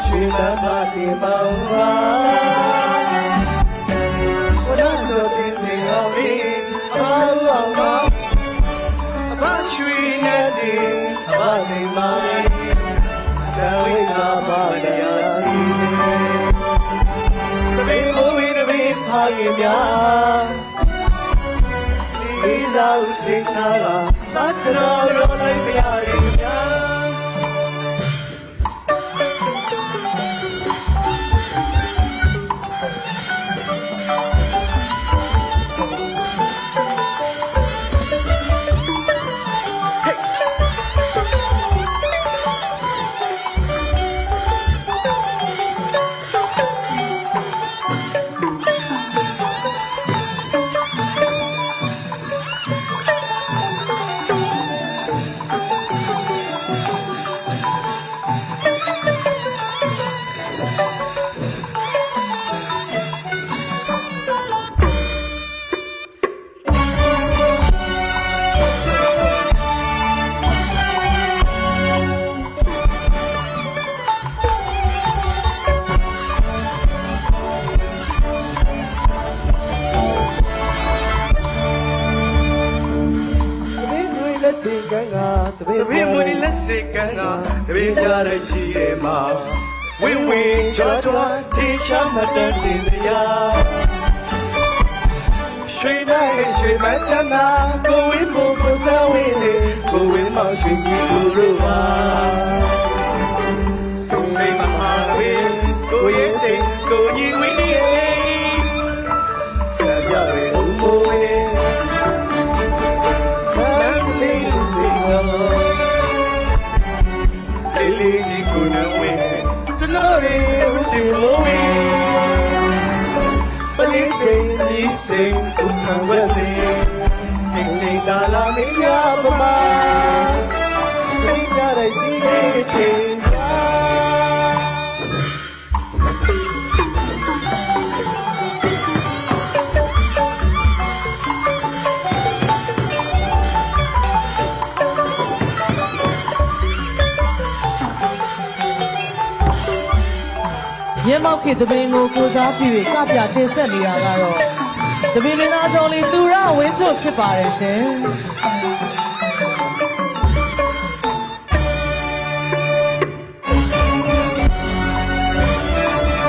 ရွှေမန်းပါတီပေါင်းပါဘုရားဆိုတဲ့စေအောင်လေးအမလောင်ပါအမရွှေနဲ့ဒီအမစိမ်ပါလေးဒါဝိစာပါတရားကြီးတပင်းမိုးဝေးတပင်းဖာရင်များဒီစားဦးထိထားတာသာချရောလိုက်မရရင်များတပည့်မွေလက်စိတ်ကန်းကတပည့်ပြတဲ့ချီရဲမှာဝင်းဝင်းကြွားကြွားထင်းရှားမတတ်တင်စရာရွှေနိုင်ရွှေမချမ်းသာကိုဝင်းမို့ကိုစဝင်းလေကိုဝင်းမောင်ရွှေကြီးကိုတို့ပါစိတ်မဟာဝင်းကိုရဲ့စိတ်ကိုညီဝင်းရဲ့စိတ်စံပြရဲဦးမိုးဝင်းလေးကြီးကိုနဝင်းကျွန်တော်ရေဒီလိုဝင်းပလီစိန်ဒီစိန်ဥပ္ပဝစေတိတ်တိတ်တာလာမင်းများပမာတိတ်ကြတဲ့ဒီလေးတင်စားရဲမောက်ခေတပင်ကိုကိုစားပြု၍ကပြတင်ဆက်နေတာကတော့တပင်မင်းသားကျော်လေးသူရဝင်းချွတ်ဖြစ်ပါတယ်ရှင်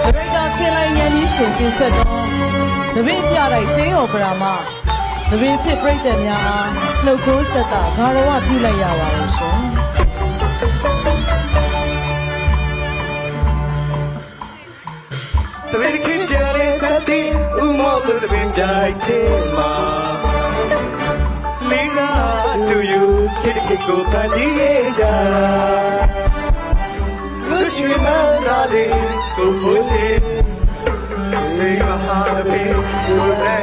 ဒရိုက်တာခင်လိုက်ရန်ကြီးရှင်တင်ဆက်တော့တပင်ပြလိုက်တင်းအော်ပရာမတပင်ချစ်ပြိတ္တများအားနှုတ်ခိုးဆက်တာဂါရဝပြုလိုက်ရပါတယ်ရှင်တပည့်ခင်ပြတဲ့စတဲ့ဥမောလို့တပည့်ပြလိုက်တဲ့မှာလေးစား to you ခေတ္တကိုပန်းဒီကြလူရှိမနာလေးကိုဖို့ချေစေမဟာဘေကိုစေ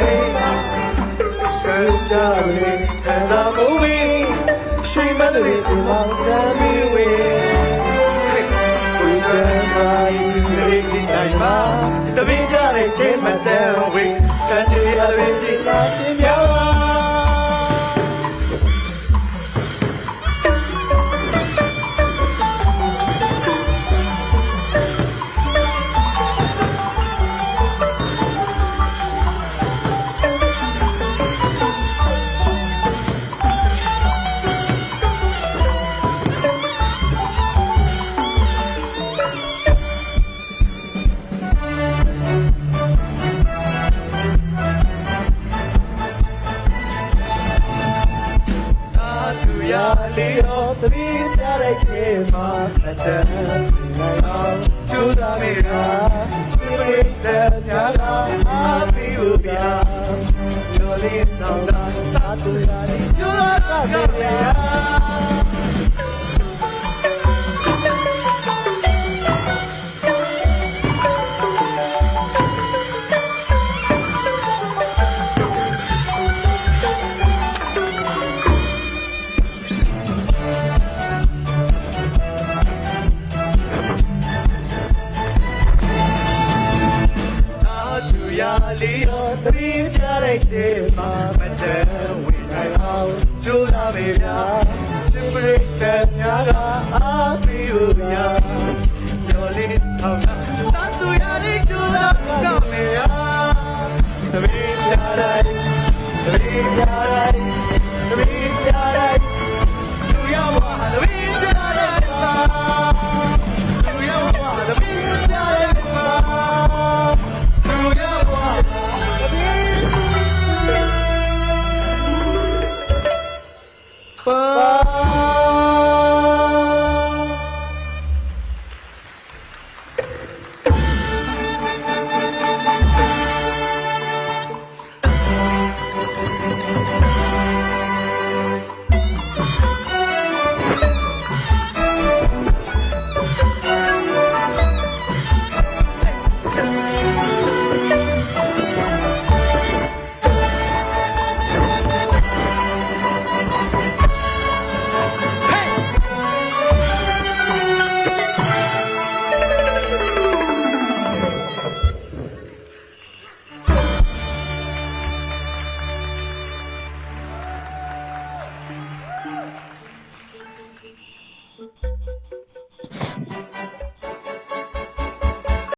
စံပြရဲကစားမိုးဝေးရှိမတဲ့ဒီမောင်စမ်းမီဝေးစံစားလေးကြည့်နိုင်ပါတပင်းကြတဲ့ချိန်မတန်ဝေးစံရရပြည်လာရှင်များလေးတော့တပည့်ပြတဲ့ချိန်မှာအတန်းနိုင်အောင်ကျူတာမေရာစိတ်တဲ့များကအားပြီးဦးပြရောလေးဆောင်တာသာတူတာလေးကျူတာမေရာလေးတော့သတိပြတဲ့ချိန်မှာမတန်ဝင်နိုင်အောင်ကြိုးစားမေဗျာ Simple